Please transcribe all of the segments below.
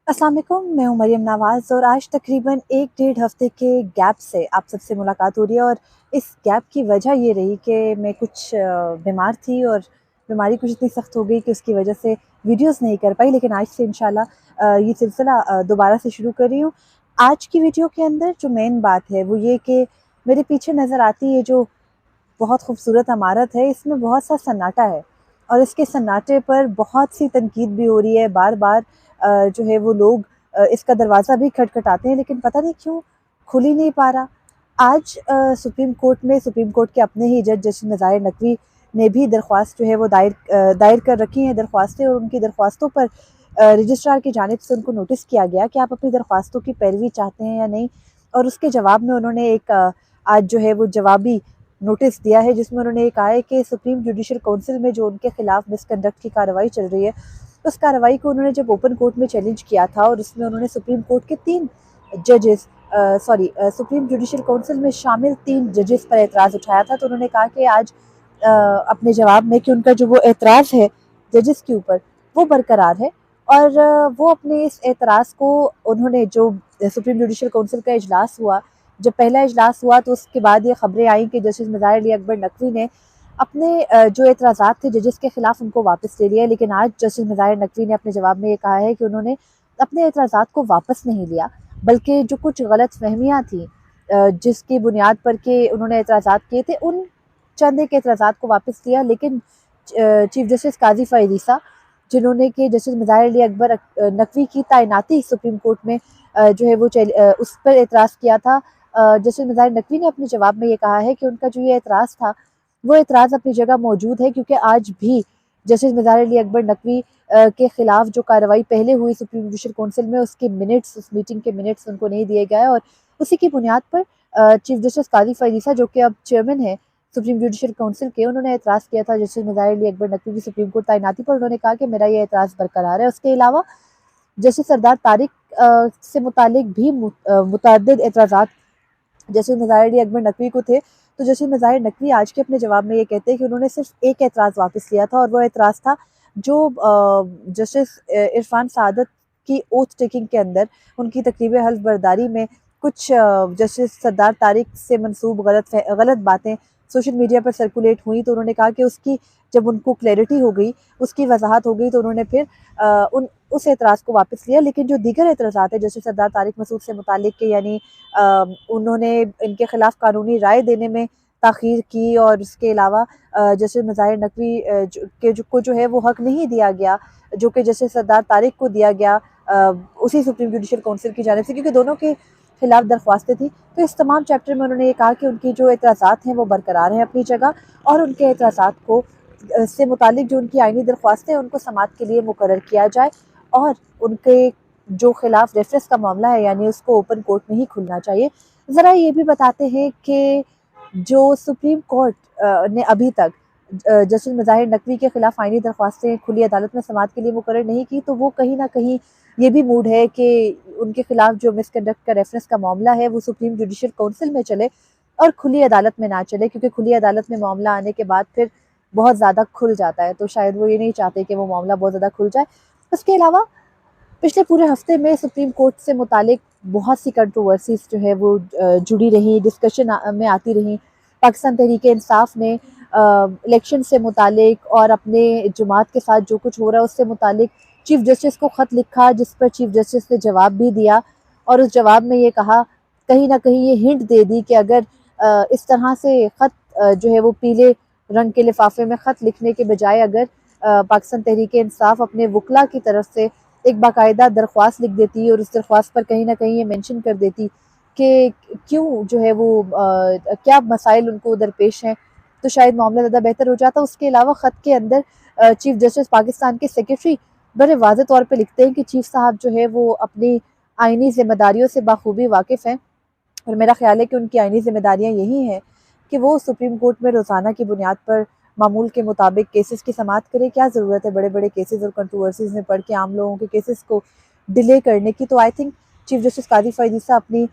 अस्सलाम वालेकुम, मैं हूँ मरियम नवाज़ और आज तकरीबन 1 डेढ़ हफ़्ते के गैप से आप सबसे मुलाकात हो रही है। और इस गैप की वजह ये रही कि मैं कुछ बीमार थी और बीमारी कुछ इतनी सख्त हो गई कि उसकी वजह से वीडियोज़ नहीं कर पाई। लेकिन आज से इंशाल्लाह ये सिलसिला दोबारा से शुरू कर रही हूँ। आज की वीडियो के अंदर जो मेन बात है वो ये कि मेरे पीछे नज़र आती है जो बहुत खूबसूरत इमारत है, इसमें बहुत सा सन्नाटा है और इसके सन्नाटे पर बहुत सी तनकीद भी हो रही है। बार-बार जो है वो लोग इसका दरवाज़ा भी खटखटाते हैं, लेकिन पता नहीं क्यों खुल ही नहीं पा रहा। आज सुप्रीम कोर्ट में सुप्रीम कोर्ट के अपने ही जज जस्टिस नज़ायर नकवी ने भी दरख्वास्त जो है वो दायर कर रखी हैं दरख्वास्तें, और उनकी दरख्वास्तों पर रजिस्ट्रार की जानिब से उनको नोटिस किया गया कि आप अपनी दरख्वास्तों की पैरवी चाहते हैं या नहीं। और उसके जवाब में उन्होंने एक आज जो है वो जवाबी नोटिस दिया है, जिसमें उन्होंने ये कहा है कि सुप्रीम जुडिशल काउंसिल में जो उनके खिलाफ मिसकंडक्ट की कार्रवाई चल रही है, उस कार्रवाई को उन्होंने जब ओपन कोर्ट में चैलेंज किया था और उसमें उन्होंने सुप्रीम कोर्ट के 3 जजेस सुप्रीम जुडिशल काउंसिल में शामिल 3 जजेस पर एतराज़ उठाया था। तो उन्होंने कहा कि आज अपने जवाब में कि उनका जो वो एतराज़ है जजेस के ऊपर वो बरकरार है। और वो अपने इस एतराज़ को उन्होंने जो सुप्रीम जुडिशल काउंसिल का इजलास हुआ, जब पहला इजलास हुआ तो उसके बाद ये खबरें आई कि जस्टिस मज़ाहिर अली अकबर नकवी ने अपने जो एतराज़ात थे जजेस के खिलाफ उनको वापस ले लिया। लेकिन आज जस्टिस मज़ाहिर नकवी ने अपने जवाब में ये कहा है कि उन्होंने अपने एतराज़ात को वापस नहीं लिया, बल्कि जो कुछ गलत फहमियाँ थी जिसकी बुनियाद पर के उन्होंने एतराज़ात किए थे, उन चंद एक एतराज़ात को वापस लिया। लेकिन चीफ जस्टिस काज़ी फ़ाइज़ जिन्होंने कि जस्टिस मज़ाहिर अली अकबर नकवी की तैनाती सुप्रीम कोर्ट में जो है वो उस पर एतराज़ किया था। जस्टिस मज़ाहिर नकवी ने अपने जवाब में ये कहा है कि उनका जो ये एतराज़ था, वो एतराज़ अपनी जगह मौजूद है, क्योंकि आज भी जस्टिस मज़ाहिर अली अकबर नकवी के खिलाफ जो कार्रवाई पहले हुई सुप्रीम जुडिशल काउंसिल में, उसके मिनट्स, उस मीटिंग के मिनट्स उनको नहीं दिए गए। और उसी की बुनियाद पर चीफ जस्टिस काज़ी फ़ाइज़ जो कि अब चेयरमैन है सुप्रीम जुडिशल काउंसिल के, उन्होंने एतराज़ किया था जस्टिस मज़ाहिर अली अकबर नकवी की सुप्रीम कोर्ट तैनाती पर। उन्होंने कहा कि मेरा ये एतराज़ बरकरार है। उसके अलावा जस्टिस सरदार तारिक से मुतालिक भी मुतअद्दिद एतराज़ात जस्टिस मज़ाहिर अली अकबर नकवी को थे। तो जस्टिस मज़ाहिर नकवी आज के अपने जवाब में ये कहते हैं कि उन्होंने सिर्फ एक एतराज़ वापस लिया था, और वो एतराज़ था जो जस्टिस इरफान सआदत की ओथ टेकिंग के अंदर उनकी तकरीब हल्फ बर्दारी में कुछ जस्टिस सरदार तारिक से मंसूब गलत बातें सोशल मीडिया पर सर्कुलेट हुई। तो उन्होंने कहा कि उसकी जब उनको क्लैरिटी हो गई, उसकी वजाहत हो गई, तो उन्होंने फिर उन उस एतराज़ को वापस लिया। लेकिन जो दीगर एतराज़ात है जस्टिस सरदार तारिक मसूद से मुतालिक के, यानी उन्होंने इनके खिलाफ कानूनी राय देने में ताख़ीर की, और उसके अलावा जस्टिस मज़ाहिर नकवी को जो है वो हक नहीं दिया गया जो कि जस्टिस सरदार तारिक को दिया गया उसी सुप्रीम जुडिशल काउंसिल की जानिब से, क्योंकि दोनों के खिलाफ दरख्वास्तें थी। तो इस तमाम चैप्टर में उन्होंने ये कहा कि उनकी जो एतराज़ात हैं वो बरकरार हैं अपनी जगह, और उनके एतराज़ात को से मुतालिक जो उनकी आइनी दरख्वास्तें हैं उनको समाअत के लिए मुकर्रर किया जाए, और उनके जो खिलाफ रेफरेंस का मामला है यानी उसको ओपन कोर्ट में ही खुलना चाहिए। ज़रा ये भी बताते हैं कि जो सुप्रीम कोर्ट ने अभी तक जस्टिस मज़ाहिर नकवी के खिलाफ आइनी दरख्वास्तें खुली अदालत में समाअत के लिए मुकर्रर नहीं की, तो वो कहीं ना कहीं ये भी मूड है कि उनके खिलाफ जो मिसकंडक्ट का रेफरेंस का मामला है वो सुप्रीम जुडिशल काउंसिल में चले और खुली अदालत में ना चले, क्योंकि खुली अदालत में मामला आने के बाद फिर बहुत ज़्यादा खुल जाता है। तो शायद वो ये नहीं चाहते कि वो मामला बहुत ज़्यादा खुल जाए। उसके अलावा पिछले पूरे हफ्ते में सुप्रीम कोर्ट से मुतालिक बहुत सी कंट्रोवर्सीज़ जो है वो जुड़ी रही, डिस्कशन में आती रहीं। पाकिस्तान तहरीक-ए-इंसाफ ने इलेक्शन से मुतालिक और अपने जमात के साथ जो कुछ हो रहा है उससे मुतालिक चीफ जस्टिस को ख़त लिखा, जिस पर चीफ जस्टिस ने जवाब भी दिया, और उस जवाब में ये कहा, कहीं ना कहीं ये हिंट दे दी कि अगर इस तरह से ख़त जो है वो पीले रंग के लिफाफे में ख़त लिखने के बजाय अगर पाकिस्तान तहरीक-ए-इंसाफ अपने वकला की तरफ से एक बाकायदा दरख्वास्त लिख देती और उस दरख्वास्त पर कहीं ना कहीं ये मेंशन कर देती कि क्यों जो है वो क्या मसाइल उनको दरपेश हैं, तो शायद मामला ज़्यादा बेहतर हो जाता। उसके अलावा ख़त के अंदर चीफ जस्टिस पाकिस्तान के सेक्रेटरी बड़े वाज़ेह तौर पे लिखते हैं कि चीफ साहब जो है वो अपनी आइनी ज़िम्मेदारियों से बाखूबी वाकिफ़ हैं, और मेरा ख्याल है कि उनकी आइनी ज़िम्मेदारियाँ यही हैं कि वो सुप्रीम कोर्ट में रोज़ाना की बुनियाद पर मामूल के मुताबिक केसेस की समाअत करें। क्या ज़रूरत है बड़े बड़े केसेस और कंट्रोवर्सीज़ में पढ़ के आम लोगों के केसेस को डिले करने की। तो I think chief justice Qazi Faiz अपनी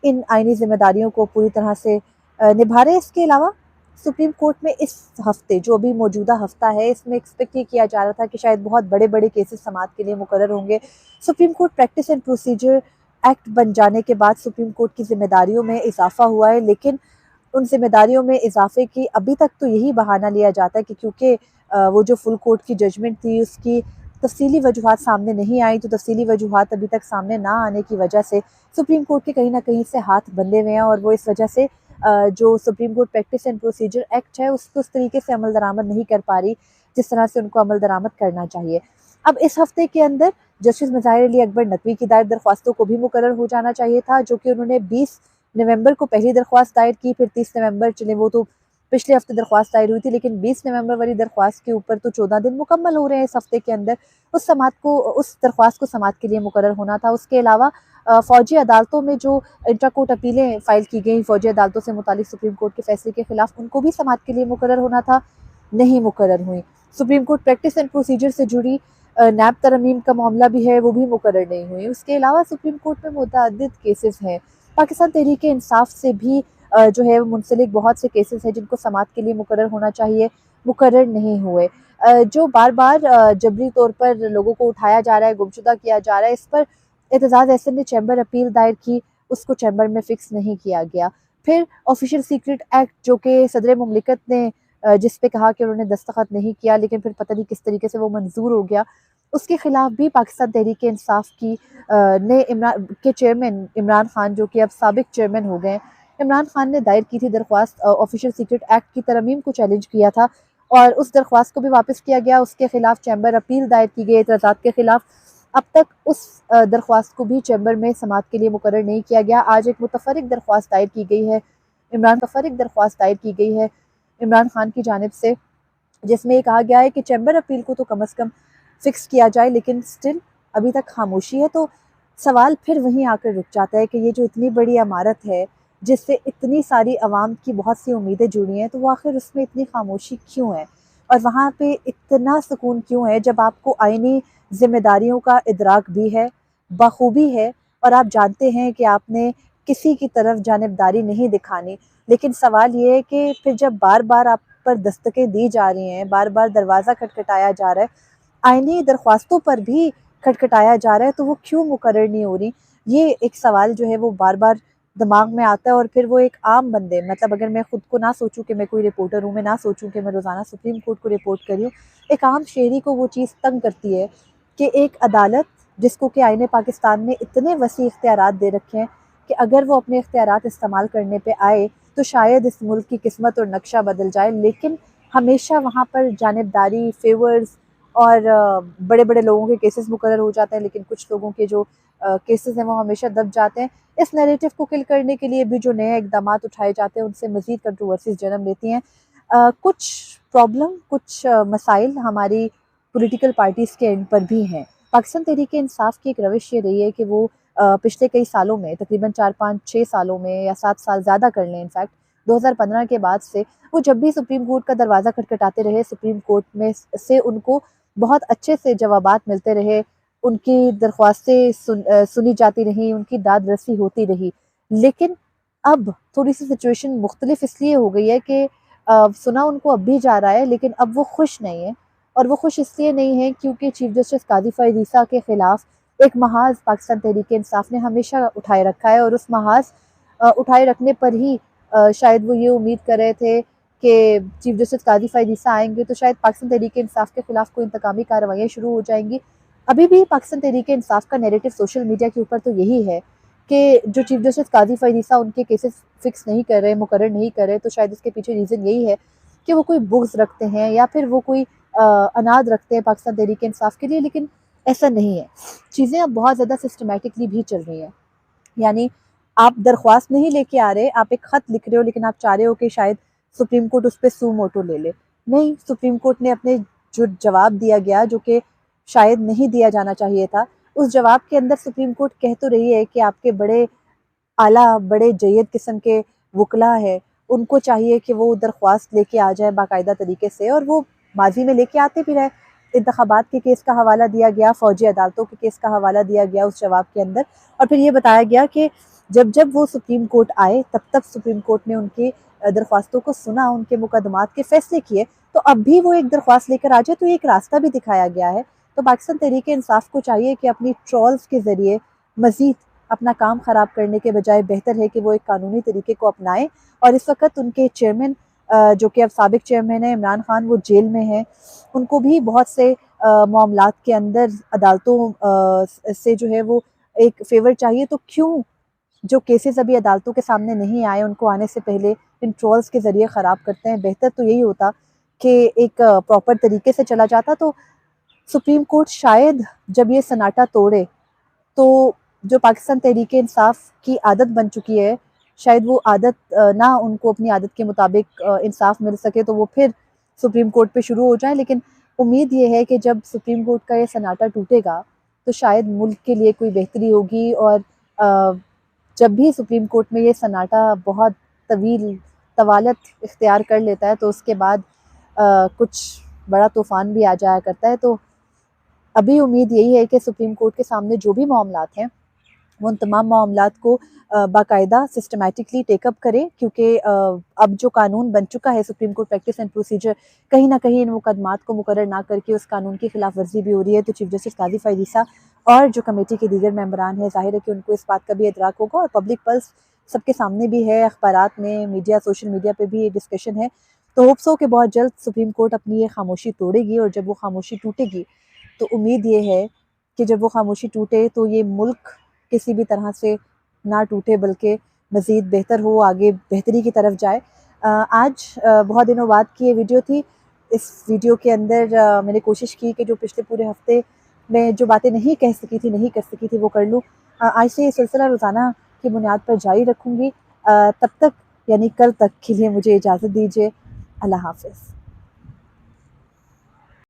इन आइनी ज़िम्मेदारियों को पूरी तरह से निभा रहे हैं। इसके अलावा सुप्रीम कोर्ट में इस हफ्ते, जो अभी मौजूदा हफ्ता है, इसमें एक्सपेक्ट ये किया जा रहा था कि शायद बहुत बड़े-बड़े केसेस समाअत के लिए मुकर्रर होंगे। Supreme court practice and procedure act बन जाने के बाद सुप्रीम कोर्ट की ज़िम्मेदारियों में इज़ाफ़ा हुआ है, लेकिन उन ज़िम्मेदारियों में इज़ाफ़े की अभी तक तो यही बहाना लिया जाता है कि क्योंकि वो जो फुल कोर्ट की जजमेंट थी, उसकी तफ़सीली वजूहात सामने नहीं आई, तो तफ़सीली वजूहात अभी तक सामने ना आने की वजह से सुप्रीम कोर्ट के कहीं न कहीं से हाथ बंधे हुए हैं, और वो इस वजह से जो supreme court practice and procedure act है, उसको उस तरीके से अमल दरामद नहीं कर पा रही, जिस तरह से उनको अमल दरामद करना चाहिए। अब इस हफ्ते के अंदर जस्टिस मज़ाहिर अली अकबर नकवी की दायर दरख्वास्तों को भी मुकर्रर हो जाना चाहिए था, जो कि उन्होंने 20 नवंबर को पहली दरख्वास्त दायर की, फिर 30 नवंबर, चले वो तो पिछले हफ्ते दरख्वास्त दायर हुई थी, लेकिन 20 नवंबर वाली दरख्वास्त के ऊपर तो 14 दिन मुकम्मल हो रहे हैं इस हफ्ते के अंदर। उस दरख्वास्त को समाअत के लिए मुकर्रर होना था। उसके अलावा फ़ौजी अदालतों में जो इंट्रा कोर्ट अपीलें फ़ाइल की गई फ़ौजी अदालतों से मुतालिक सुप्रीम कोर्ट के फैसले के खिलाफ, उनको भी समाअत के लिए मुकर्रर होना था, नहीं मुकर्रर हुई। Supreme court practice and procedure से जुड़ी नैब तरमीम का मामला भी है, वो भी मुकर्रर नहीं हुई। उसके अलावा सुप्रीम कोर्ट में मुतअद्दिद केसेस हैं। पाकिस्तान तहरीक-ए-इंसाफ से भी जो है मुंसलिक बहुत से केसेस हैं जिनको समाअत के लिए मुकर्रर होना चाहिए, मुकर्रर नहीं हुए। जो बार-बार जबरी तौर पर लोगों को उठाया जा रहा है, गुमशुदा किया जा रहा है, इस पर एतजाज़ एहसन ने चैम्बर अपील दायर की, उसको चैम्बर में फ़िक्स नहीं किया गया। फिर ऑफिशियल सीक्रेट एक्ट, जो कि सदर मुमलिकत ने जिस पे कहा कि उन्होंने दस्तखत नहीं किया, लेकिन फिर पता नहीं किस तरीके से वो मंजूर हो गया, उसके खिलाफ भी पाकिस्तान तहरीक-ए-इंसाफ की ने के चेयरमैन इमरान खान, जो कि अब साबिक चेयरमैन हो गए हैं, इमरान खान ने दायर की थी दरख्वास्त, ऑफिशियल सीक्रेट एक्ट की तरमीम को चैलेंज किया था, और उस दरख्वास्त को भी वापस किया गया। उसके खिलाफ चैम्बर अपील दायर की गई एतराज़ात के खिलाफ। अब तक उस दरख्वास्त को भी चैम्बर में समाअत के लिए मुकर्रर नहीं किया गया। आज एक मुतफ़र्रिक़ दरख्वास्त दायर की गई है, इमरान खान की जानिब से, जिसमें ये कहा गया है कि चैम्बर अपील को तो कम अज़ कम फ़िक्स किया जाए, लेकिन स्टिल अभी तक खामोशी है। तो सवाल फिर वहीं आकर रुक जाता है कि ये जो इतनी बड़ी इमारत है, जिससे इतनी सारी अवाम की बहुत सी उम्मीदें जुड़ी हैं, तो वो आखिर उसमें इतनी खामोशी क्यों है? और वहाँ पे इतना सुकून क्यों है, जब आपको आईनी ज़िम्मेदारियों का इदराक भी है, बखूबी है, और आप जानते हैं कि आपने किसी की तरफ जानिबदारी नहीं दिखानी। लेकिन सवाल ये है कि फिर जब बार-बार आप पर दस्तकें दी जा रही हैं, बार-बार दरवाज़ा खटखटाया जा रहा है, आईनी दरख्वास्तों पर भी खटखटाया जा रहा है, तो वो क्यों मुकर्रर नहीं हो रही? ये एक सवाल जो है वो बार-बार दिमाग में आता है, और फिर वो एक आम बंदे, मतलब अगर मैं खुद को ना सोचूँ कि मैं कोई रिपोर्टर हूँ, मैं ना सोचूँ कि मैं रोज़ाना सुप्रीम कोर्ट को रिपोर्ट कर रही हूँ, एक आम शहरी को वो चीज़ तंग करती है कि एक अदालत, जिसको कि आईने पाकिस्तान ने इतने वसी इख्तियारात दे रखे हैं कि अगर वो अपने इख्तियारात इस्तेमाल करने पे आए, तो शायद इस मुल्क की किस्मत और नक्शा बदल जाए, लेकिन हमेशा वहाँ पर जानिबदारी, फ़ेवर्स और बड़े-बड़े लोगों के केसेस मुकर्रर हो जाते हैं, लेकिन कुछ लोगों के जो केसेस हैं वो हमेशा दब जाते हैं। इस नैरेटिव को किल करने के लिए भी जो नए इक़दामात उठाए जाते हैं, उनसे मज़ीद कंट्रोवर्सीज़ जन्म लेती हैं। कुछ प्रॉब्लम, कुछ मसाइल हमारी पॉलिटिकल पार्टीज़ के एंड पर भी हैं। पाकिस्तान तहरीक-ए-इंसाफ की एक रविश ये रही है कि वो पिछले कई सालों में, तकरीबन 4, 5, 6 सालों में, या 7 साल ज़्यादा कर लें इनफैक्ट, 2015 के बाद से वो जब भी सुप्रीम कोर्ट का दरवाज़ा खटखटाते रहे, सुप्रीम कोर्ट में से उनको बहुत अच्छे से जवाबात मिलते रहे, उनकी दरख्वास्तें सुनी जाती रहीं, उनकी दाद रसी होती रही। लेकिन अब थोड़ी-सी सिचुएशन मुख्तलिफ इसलिए हो गई है कि सुना उनको अब भी जा रहा है, लेकिन अब वो खुश नहीं है, और वो खुश इसलिए नहीं है क्योंकि चीफ जस्टिस काज़ी फ़ाइज़ ईसा के खिलाफ एक महाज़ पाकिस्तान तहरीक-ए-इंसाफ ने हमेशा उठाए रखा है, और उस महाज़ उठाए रखने पर ही शायद वो ये उम्मीद कर रहे थे कि चीफ जस्टिस काज़ी फ़ाइज़ ईसा आएँगे तो शायद पाकिस्तान तहरीक-ए-इंसाफ के खिलाफ कोई इंतकामी कार्रवाइयाँ शुरू हो जाएँगी। अभी भी पाकिस्तान तहरीक-ए-इंसाफ का नैरेटिव सोशल मीडिया के ऊपर तो यही है कि जो चीफ जस्टिस काज़ी फ़ाइज़ ईसा उनके केसेस फ़िक्स नहीं कर रहे, मुकर्रर नहीं कर रहे, तो शायद इसके पीछे रीज़न यही है कि वो कोई बुग़्ज़ रखते हैं, या फिर वो कोई अनाद रखते हैं पाकिस्तान तहरीक-ए-इंसाफ के लिए, लेकिन ऐसा नहीं है। चीज़ें अब बहुत ज़्यादा सिस्टमैटिकली भी चल रही हैं। यानी आप दरख्वास्त नहीं लेके आ रहे, आप एक ख़त लिख रहे हो, लेकिन आप चाह रहे हो कि शायद सुप्रीम कोर्ट उस पे सू मोटो ले ले। नहीं, सुप्रीम कोर्ट ने अपने जो जवाब दिया गया, जो कि शायद नहीं दिया जाना चाहिए था, उस जवाब के अंदर सुप्रीम कोर्ट कह तो रही है कि आपके बड़े आला, बड़े जय्यद किस्म के वकला है, उनको चाहिए कि वो दरख्वास्त लेके आ जाएँ बाकायदा तरीके से, और वो माज़ी में लेके आते भी रहे। इंतखाबात के केस का हवाला दिया गया, फ़ौजी अदालतों के केस का हवाला दिया गया उस जवाब के अंदर, और फिर ये बताया गया कि जब जब वो सुप्रीम कोर्ट आए तब तब सुप्रीम कोर्ट ने उनकी दरख्वास्तों को सुना, उनके मुकदमात के फैसले किए। तो अब भी वो एक दरख्वास्त लेकर आ जाए तो एक रास्ता भी दिखाया गया है। तो पाकिस्तान तहरीक इंसाफ को चाहिए कि अपनी ट्रोल्स के ज़रिए मज़ीद अपना काम ख़राब करने के बजाय बेहतर है कि वो एक कानूनी तरीके को अपनाएं। और इस वक्त उनके चेयरमैन जो कि अब साबिक चेयरमैन है इमरान खान, वो जेल में हैं। उनको भी बहुत से मामलात के अंदर अदालतों से जो है वो एक फ़ेवर चाहिए। तो क्यों जो केसेस अभी अदालतों के सामने नहीं आए उनको आने से पहले इन ट्रोल्स के ज़रिए ख़राब करते हैं? बेहतर तो यही होता कि एक प्रॉपर तरीके से चला जाता। तो सुप्रीम कोर्ट शायद जब ये सन्नाटा तोड़े तो जो पाकिस्तान तहरीक इंसाफ की आदत बन चुकी है, शायद वो आदत ना उनको अपनी आदत के मुताबिक इंसाफ मिल सके तो वो फिर सुप्रीम कोर्ट पे शुरू हो जाए। लेकिन उम्मीद ये है कि जब सुप्रीम कोर्ट का ये सन्नाटा टूटेगा तो शायद मुल्क के लिए कोई बेहतरी होगी। और जब भी सुप्रीम कोर्ट में ये सन्नाटा बहुत तवील तवालत इख्तियार कर लेता है तो उसके बाद कुछ बड़ा तूफ़ान भी आ जाया करता है। तो अभी उम्मीद यही है कि सुप्रीम कोर्ट के सामने जो भी मामलात हैं वो उन तमाम मामलात को बाकायदा सिस्टमेटिकली टेकअप करें, क्योंकि अब जो कानून बन चुका है supreme court practice and procedure, कहीं ना कहीं इन मुकदमात को मुकर्रर ना करके उस कानून की खिलाफ वर्जी भी हो रही है। तो चीफ जस्टिस काजी फ़ायद ईसा और जो कमेटी के दीगर मेंबरान हैं, ज़ाहिर है कि उनको इस बात का भी इदराक होगा और पब्लिक पल्स सबके सामने भी है, अखबारात में, मीडिया, सोशल मीडिया पे भी ये डिस्कशन है। तो होप्स हो कि बहुत जल्द सुप्रीम कोर्ट अपनी ये खामोशी तोड़ेगी, और जब वो खामोशी टूटेगी तो उम्मीद ये है कि जब वो खामोशी टूटे तो ये मुल्क किसी भी तरह से ना टूटे बल्कि मज़ीद बेहतर हो, आगे बेहतरी की तरफ जाए। आज बहुत दिनों बाद की ये वीडियो थी। इस वीडियो के अंदर मैंने कोशिश की कि जो पिछले पूरे हफ़्ते में जो बातें नहीं कह सकी थी, नहीं कर सकी थी, वो कर लूँ। आज से ये सिलसिला रोज़ाना की बुनियाद पर जारी रखूँगी। तब तक यानी कल तक के लिए मुझे इजाज़त दीजिए। अल्लाह हाफ़िज़।